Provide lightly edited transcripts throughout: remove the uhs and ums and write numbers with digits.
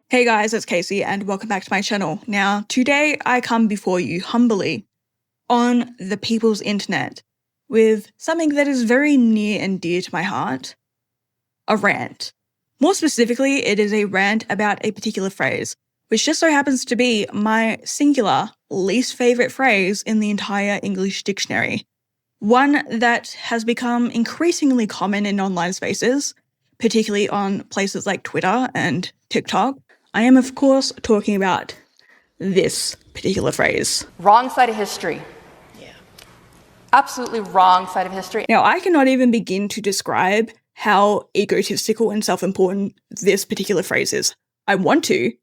Hey guys, it's Casey and welcome back to my channel. Now, today I come before you humbly on the people's internet with something that is very near and dear to my heart, a rant. More specifically, it is a rant about a particular phrase, which just so happens to be my singular least favorite phrase in the entire English dictionary. One that has become increasingly common in online spaces, particularly on places like Twitter and TikTok. I am, of course, talking about this particular phrase. Wrong side of history. Yeah. Absolutely wrong side of history. Now, I cannot even begin to describe how egotistical and self-important this particular phrase is. I want to,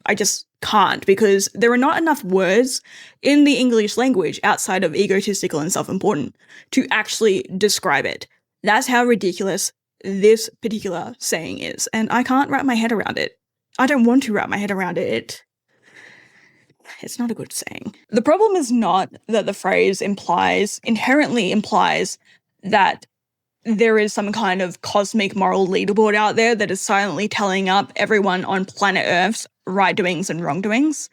I just can't, because there are not enough words in the English language outside of egotistical and self-important to actually describe it. That's how ridiculous this particular saying is, and I can't wrap my head around it. I don't want to wrap my head around it. It's not a good saying. The problem is not that the phrase inherently implies that there is some kind of cosmic moral leaderboard out there that is silently telling up everyone on planet Earth's right doings and wrongdoings,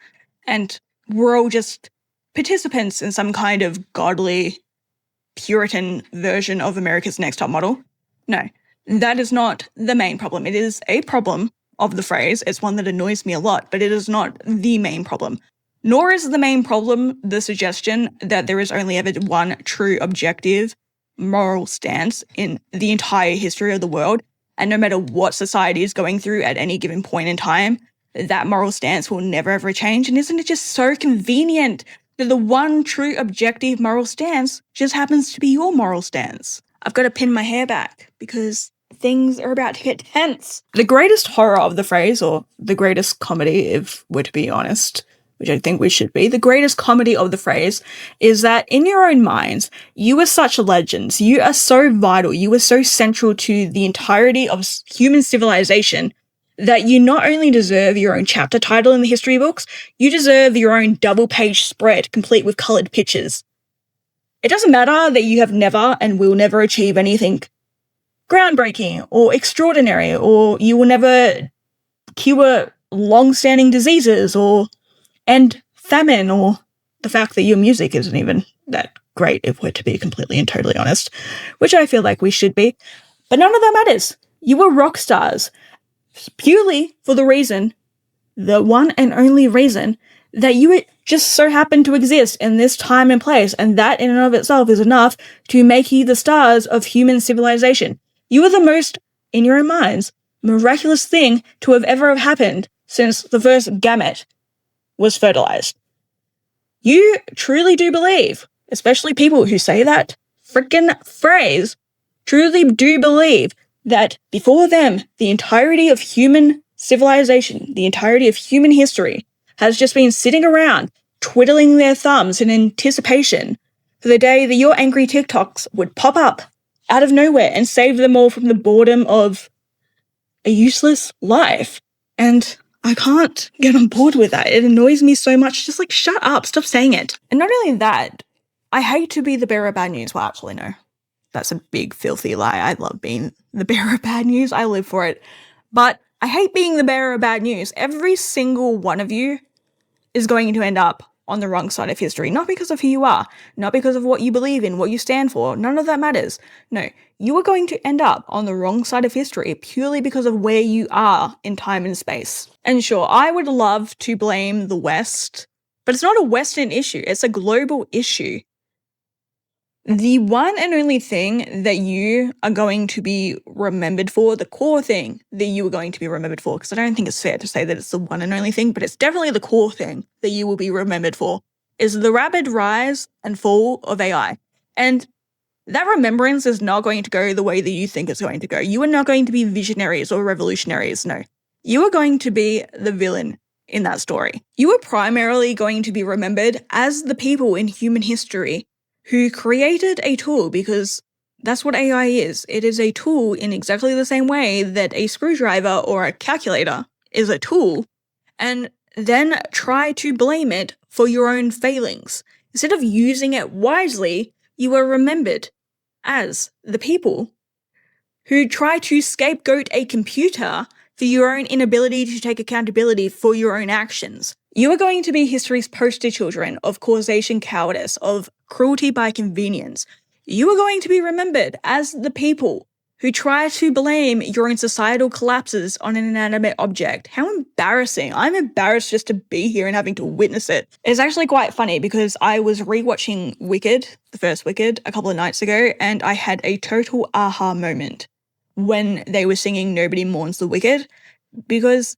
and we're all just participants in some kind of godly, Puritan version of America's Next Top Model. No, that is not the main problem. It is a problem of the phrase. It's one that annoys me a lot, but it is not the main problem. Nor is the main problem the suggestion that there is only ever one true objective moral stance in the entire history of the world, and no matter what society is going through at any given point in time, that moral stance will never ever change. And isn't it just so convenient that the one true objective moral stance just happens to be your moral stance? I've got to pin my hair back because things are about to get tense. The greatest horror of the phrase, or the greatest comedy if we're to be honest, which I think we should be, the greatest comedy of the phrase is that in your own minds, you are such legends, you are so vital, you are so central to the entirety of human civilization that you not only deserve your own chapter title in the history books, you deserve your own double-page spread complete with coloured pictures. It doesn't matter that you have never and will never achieve anything groundbreaking or extraordinary, or you will never cure long-standing diseases or end famine, or the fact that your music isn't even that great, if we're to be completely and totally honest, which I feel like we should be. But none of that matters. You are rock stars purely for the reason, the one and only reason, that you just so happen to exist in this time and place, and that in and of itself is enough to make you the stars of human civilization. You are the most, in your own minds, miraculous thing to have ever happened since the first gamete was fertilized. You truly do believe, especially people who say that frickin' phrase, truly do believe that before them, the entirety of human civilization, the entirety of human history, has just been sitting around twiddling their thumbs in anticipation for the day that your angry TikToks would pop up out of nowhere and save them all from the boredom of a useless life. And I can't get on board with that. It annoys me so much. Just shut up, stop saying it. And not only that, I hate to be the bearer of bad news. Well, actually, no. That's a big, filthy lie. I love being the bearer of bad news. I live for it. But I hate being the bearer of bad news. Every single one of you is going to end up on the wrong side of history. Not because of who you are, not because of what you believe in, what you stand for. None of that matters. No, you are going to end up on the wrong side of history purely because of where you are in time and space. And sure, I would love to blame the West, but it's not a Western issue. It's a global issue. The one and only thing that you are going to be remembered for, the core thing that you are going to be remembered for, because I don't think it's fair to say that it's the one and only thing, but it's definitely the core thing that you will be remembered for, is the rapid rise and fall of AI. And that remembrance is not going to go the way that you think it's going to go. You are not going to be visionaries or revolutionaries, no. You are going to be the villain in that story. You are primarily going to be remembered as the people in human history who created a tool, because that's what AI is. It is a tool in exactly the same way that a screwdriver or a calculator is a tool, and then try to blame it for your own failings. Instead of using it wisely, you are remembered as the people who try to scapegoat a computer for your own inability to take accountability for your own actions. You are going to be history's poster children of causation cowardice, of cruelty by convenience. You are going to be remembered as the people who try to blame your own societal collapses on an inanimate object. How embarrassing. I'm embarrassed just to be here and having to witness it. It's actually quite funny because I was rewatching Wicked, the first Wicked, a couple of nights ago, and I had a total aha moment when they were singing Nobody Mourns the Wicked, because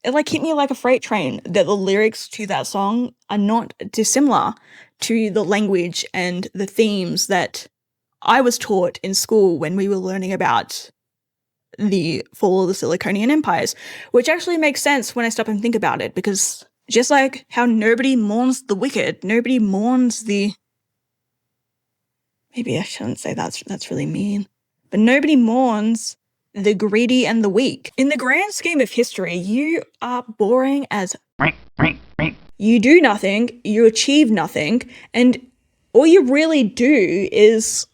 it hit me like a freight train that the lyrics to that song are not dissimilar to the language and the themes that I was taught in school when we were learning about the fall of the Siliconian empires, which actually makes sense when I stop and think about it, because just like how nobody mourns the wicked, nobody mourns the... Maybe I shouldn't say that's really mean. But nobody mourns the greedy and the weak. In the grand scheme of history, you are boring as... You do nothing, you achieve nothing, and all you really do is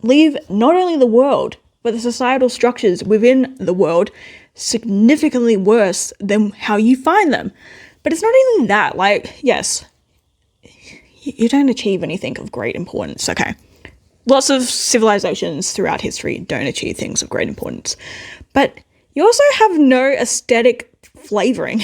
leave not only the world, but the societal structures within the world significantly worse than how you find them. But it's not even that. Yes, you don't achieve anything of great importance, okay? Lots of civilizations throughout history don't achieve things of great importance. But you also have no aesthetic flavoring.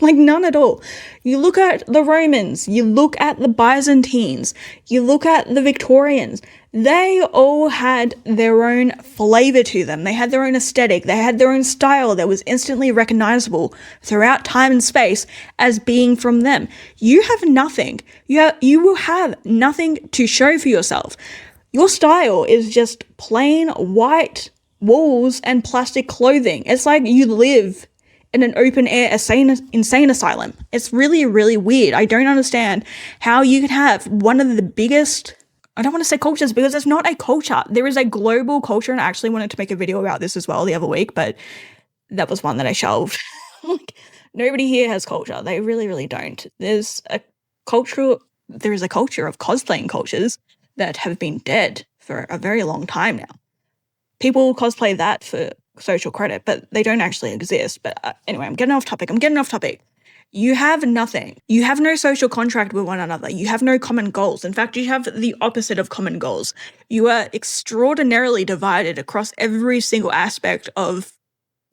None at all. You look at the Romans, you look at the Byzantines, you look at the Victorians. They all had their own flavor to them. They had their own aesthetic. They had their own style that was instantly recognizable throughout time and space as being from them. You have nothing. You will have nothing to show for yourself. Your style is just plain white walls and plastic clothing. It's like you live in an open-air insane asylum. It's really, really weird. I don't understand how you can have one of the biggest... I don't want to say cultures because it's not a culture. There is a global culture, and I actually wanted to make a video about this as well the other week, but that was one that I shelved. Nobody here has culture. They really, really don't. There is a culture of cosplaying cultures that have been dead for a very long time now. People cosplay that for social credit, but they don't actually exist. But anyway, I'm getting off topic. You have nothing. You have no social contract with one another. You have no common goals. In fact, you have the opposite of common goals. You are extraordinarily divided across every single aspect of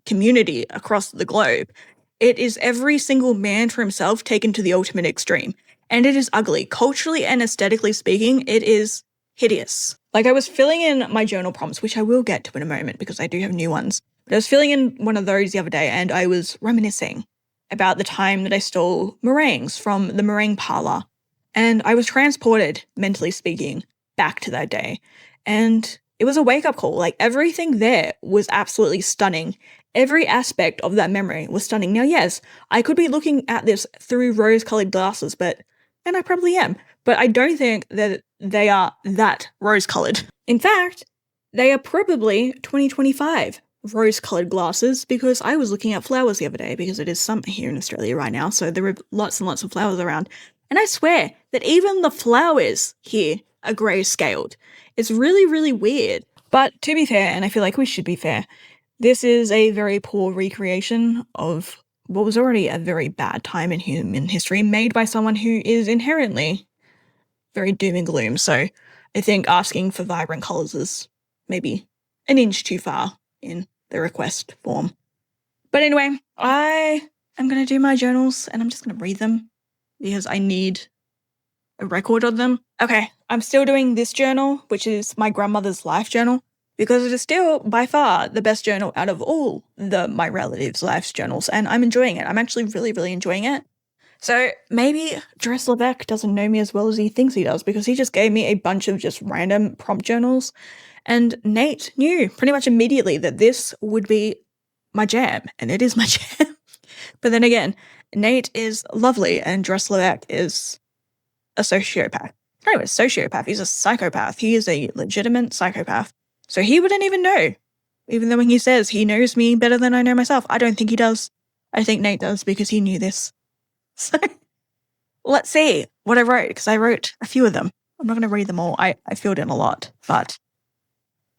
community across the globe. It is every single man for himself taken to the ultimate extreme. And it is ugly. Culturally and aesthetically speaking, it is hideous. I was filling in my journal prompts, which I will get to in a moment because I do have new ones. But I was filling in one of those the other day and I was reminiscing about the time that I stole meringues from the meringue parlor. And I was transported, mentally speaking, back to that day. And it was a wake-up call. Everything there was absolutely stunning. Every aspect of that memory was stunning. Now, yes, I could be looking at this through rose-colored glasses, and I probably am, but I don't think that they are that rose-colored. In fact, they are probably 2025 rose-colored glasses because I was looking at flowers the other day because it is summer here in Australia right now, so there are lots and lots of flowers around. And I swear that even the flowers here are grey-scaled. It's really, really weird. But to be fair, and I feel like we should be fair, this is a very poor recreation of what was already a very bad time in human history made by someone who is inherently very doom and gloom. So I think asking for vibrant colours is maybe an inch too far in the request form. But anyway, I am going to do my journals and I'm just going to read them because I need a record of them. Okay, I'm still doing this journal, which is my grandmother's life journal, because it is still by far the best journal out of all my relatives' life journals, and I'm enjoying it. I'm actually really, really enjoying it. So maybe Dres Levesque doesn't know me as well as he thinks he does, because he just gave me a bunch of just random prompt journals, and Nate knew pretty much immediately that this would be my jam, and it is my jam. But then again, Nate is lovely, and Dres Levesque is a sociopath. Anyway, sociopath, he's a psychopath. He is a legitimate psychopath. So he wouldn't even know, even though when he says he knows me better than I know myself. I don't think he does. I think Nate does because he knew this. So let's see what I wrote, because I wrote a few of them. I'm not going to read them all. I filled in a lot, but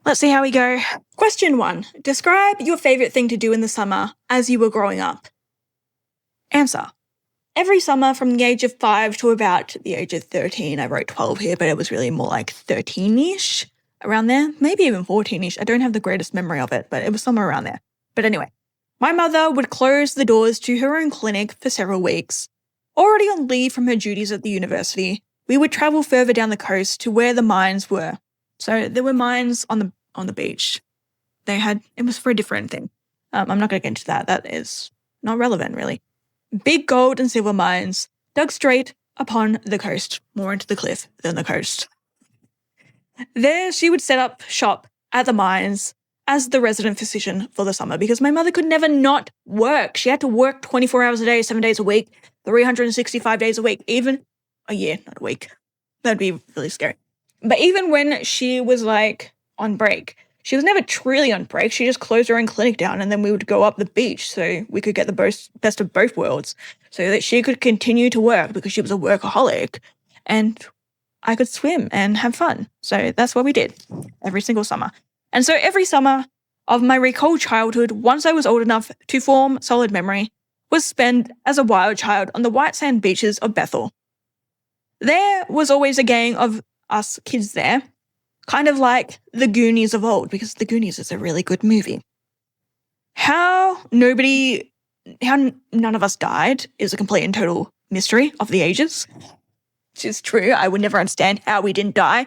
Let's see how we go. Question 1. Describe your favourite thing to do in the summer as you were growing up. Answer. Every summer from the age of 5 to about the age of 13, I wrote 12 here, but it was really more like 13-ish, around there, maybe even 14-ish. I don't have the greatest memory of it, but it was somewhere around there. But anyway, my mother would close the doors to her own clinic for several weeks. Already on leave from her duties at the university, we would travel further down the coast to where the mines were. So there were mines on the beach. It was for a different thing. I'm not going to get into that. That is not relevant, really. Big gold and silver mines, dug straight upon the coast, more into the cliff than the coast. There she would set up shop at the mines as the resident physician for the summer because my mother could never not work. She had to work 24 hours a day, 7 days a week, 365 days a week, even a year, not a week. That'd be really scary. But even when she was like on break, she was never truly on break. She just closed her own clinic down and then we would go up the beach so we could get the best of both worlds so that she could continue to work because she was a workaholic and I could swim and have fun. So that's what we did every single summer. And so every summer of my recalled childhood, once I was old enough to form solid memory, was spent as a wild child on the white sand beaches of Bethel. There was always a gang of us kids there, kind of like the Goonies of old, because the Goonies is a really good movie. How none of us died is a complete and total mystery of the ages. Which is true. I would never understand how we didn't die.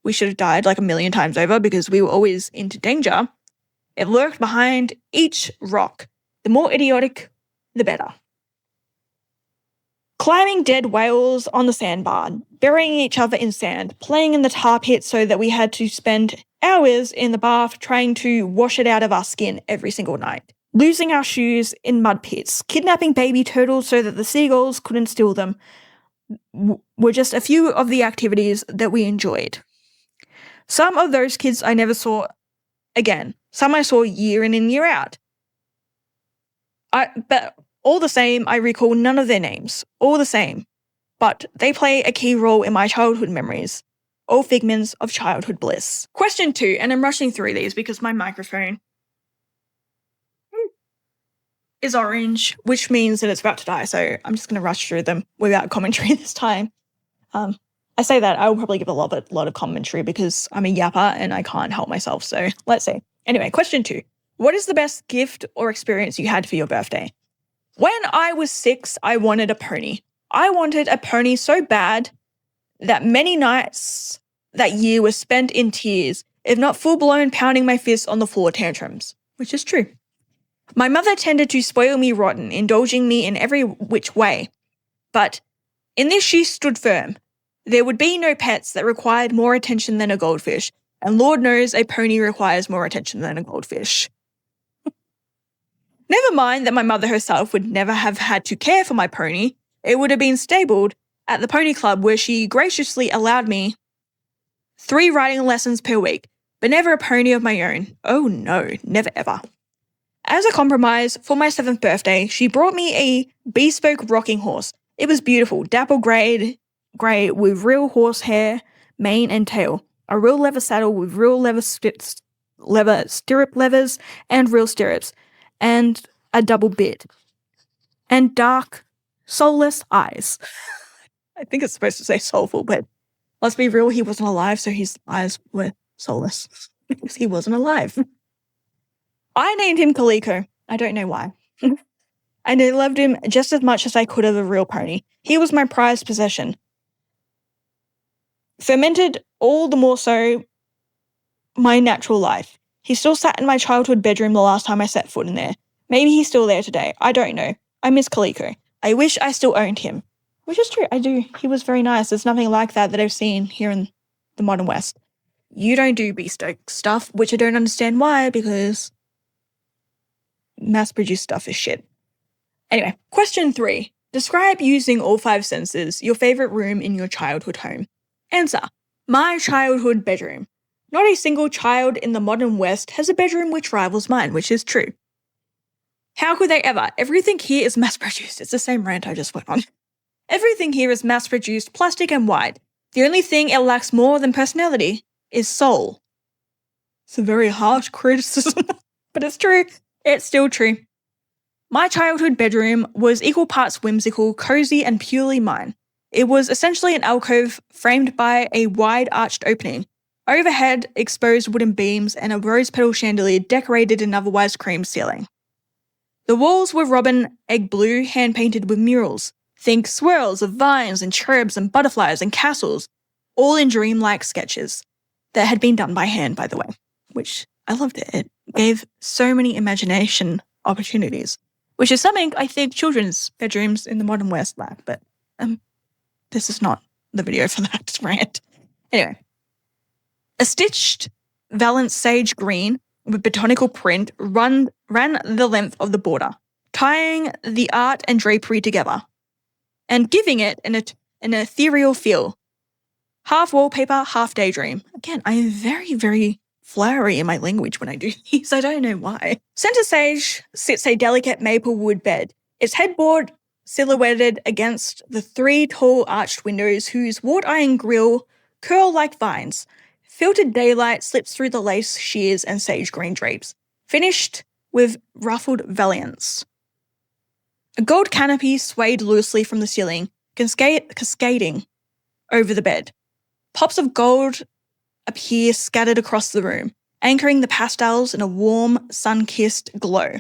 We should have died like a million times over because we were always into danger. It lurked behind each rock. The more idiotic, the better. Climbing dead whales on the sandbar, burying each other in sand, playing in the tar pit so that we had to spend hours in the bath trying to wash it out of our skin every single night. Losing our shoes in mud pits, kidnapping baby turtles so that the seagulls couldn't steal them, were just a few of the activities that we enjoyed. Some of those kids I never saw again. Some I saw year in and year out. But all the same, I recall none of their names. All the same. But they play a key role in my childhood memories. All figments of childhood bliss. Question 2, and I'm rushing through these because my microphone is orange, which means that it's about to die, so I'm just going to rush through them without commentary this time. I say that, I will probably give a lot of commentary because I'm a yapper and I can't help myself, so let's see. Anyway, question 2. What is the best gift or experience you had for your birthday? When I was 6, I wanted a pony. I wanted a pony so bad that many nights that year were spent in tears, if not full-blown pounding my fists on the floor tantrums, which is true. My mother tended to spoil me rotten, indulging me in every which way. But in this she stood firm. There would be no pets that required more attention than a goldfish, and Lord knows a pony requires more attention than a goldfish. Never mind that my mother herself would never have had to care for my pony. It would have been stabled at the pony club where she graciously allowed me 3 riding lessons per week, but never a pony of my own. Oh no, never ever. As a compromise, for my 7th birthday, she brought me a bespoke rocking horse. It was beautiful, dapple grey with real horsehair, mane and tail, a real leather saddle with real leather stirrup levers and real stirrups, and a double bit, and dark, soulless eyes. I think it's supposed to say soulful, but let's be real, he wasn't alive, so his eyes were soulless because he wasn't alive. I named him Kaliko. I don't know why. And I loved him just as much as I could of a real pony. He was my prized possession. Fermented all the more so my natural life. He still sat in my childhood bedroom the last time I set foot in there. Maybe he's still there today. I don't know. I miss Kaliko. I wish I still owned him. Which is true, I do. He was very nice. There's nothing like that I've seen here in the modern West. You don't do bespoke stuff, which I don't understand why, because mass-produced stuff is shit. Anyway, question 3. Describe using all 5 senses your favourite room in your childhood home. Answer. My childhood bedroom. Not a single child in the modern West has a bedroom which rivals mine, which is true. How could they ever? Everything here is mass-produced. It's the same rant I just went on. Everything here is mass-produced, plastic and white. The only thing it lacks more than personality is soul. It's a very harsh criticism, but it's true. It's still true. My childhood bedroom was equal parts whimsical, cozy, and purely mine. It was essentially an alcove framed by a wide arched opening. Overhead, exposed wooden beams and a rose petal chandelier decorated an otherwise cream ceiling. The walls were robin egg blue, hand-painted with murals. Think swirls of vines and cherubs and butterflies and castles, all in dreamlike sketches that had been done by hand, by the way, which I loved it. It gave so many imagination opportunities, which is something I think children's bedrooms in the modern West lack, but this is not the video for that rant. Anyway, a stitched valance sage green with botanical print ran the length of the border, tying the art and drapery together and giving it an ethereal feel. Half wallpaper, half daydream. Again, I am very, very flowery in my language when I do these. I don't know why. Center stage sits a delicate maple wood bed. Its headboard silhouetted against the 3 tall arched windows whose wrought iron grille curl like vines. Filtered daylight slips through the lace shears and sage green drapes, finished with ruffled valance. A gold canopy swayed loosely from the ceiling, cascading over the bed. Pops of gold appear scattered across the room, anchoring the pastels in a warm, sun-kissed glow.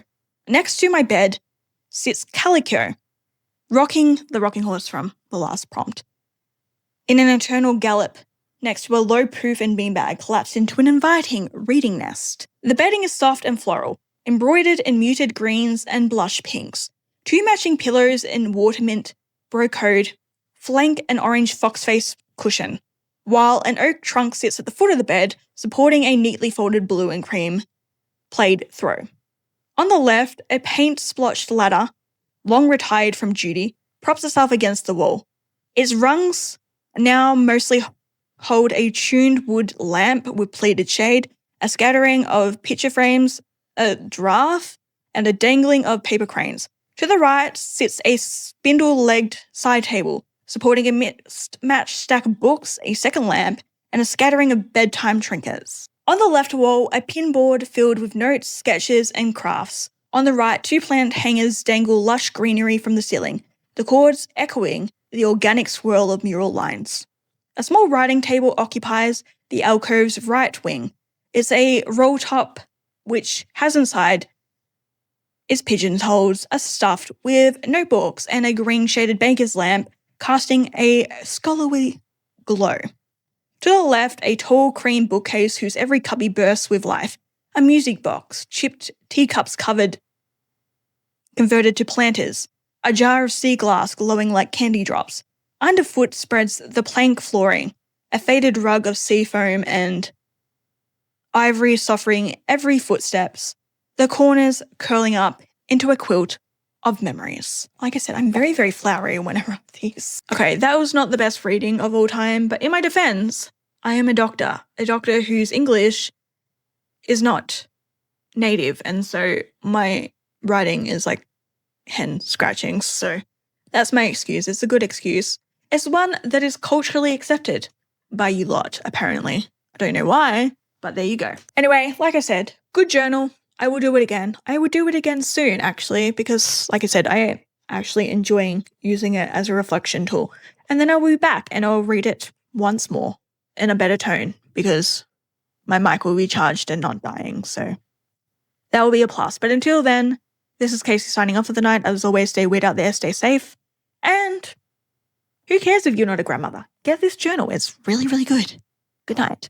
Next to my bed sits Calico, rocking the rocking horse from the last prompt, in an eternal gallop next to a low-proof and beanbag collapsed into an inviting reading nest. The bedding is soft and floral, embroidered in muted greens and blush pinks. 2 matching pillows in watermint brocade flank an orange fox-face cushion, while an oak trunk sits at the foot of the bed, supporting a neatly folded blue and cream plaid throw. On the left, a paint-splotched ladder, long retired from duty, props itself against the wall. Its rungs now mostly hold a tuned wood lamp with pleated shade, a scattering of picture frames, a giraffe, and a dangling of paper cranes. To the right sits a spindle-legged side table, supporting a matched stack of books, a second lamp, and a scattering of bedtime trinkets. On the left wall, a pinboard filled with notes, sketches, and crafts. On the right, 2 plant hangers dangle lush greenery from the ceiling, the chords echoing the organic swirl of mural lines. A small writing table occupies the alcove's right wing. It's a roll top which has inside its pigeonholes are stuffed with notebooks and a green-shaded baker's lamp casting a scholarly glow. To the left, a tall cream bookcase whose every cubby bursts with life, a music box, chipped teacups converted to planters, a jar of sea glass glowing like candy drops. Underfoot spreads the plank flooring, a faded rug of sea foam and ivory softening every footsteps, the corners curling up into a quilt of memories. Like I said, I'm very, very flowery when I write these. Okay, that was not the best reading of all time, but in my defense, I am a doctor whose English is not native, and so my writing is like hen scratchings, so that's my excuse. It's a good excuse. It's one that is culturally accepted by you lot, apparently. I don't know why, but there you go. Anyway, like I said, good journal. I will do it again. I will do it again soon, actually, because, like I said, I am actually enjoying using it as a reflection tool. And then I'll be back and I'll read it once more in a better tone because my mic will be charged and not dying, so that will be a plus. But until then, this is Casey signing off for the night. As always, stay weird out there, stay safe, and who cares if you're not a grandmother? Get this journal. It's really, really good. Good night.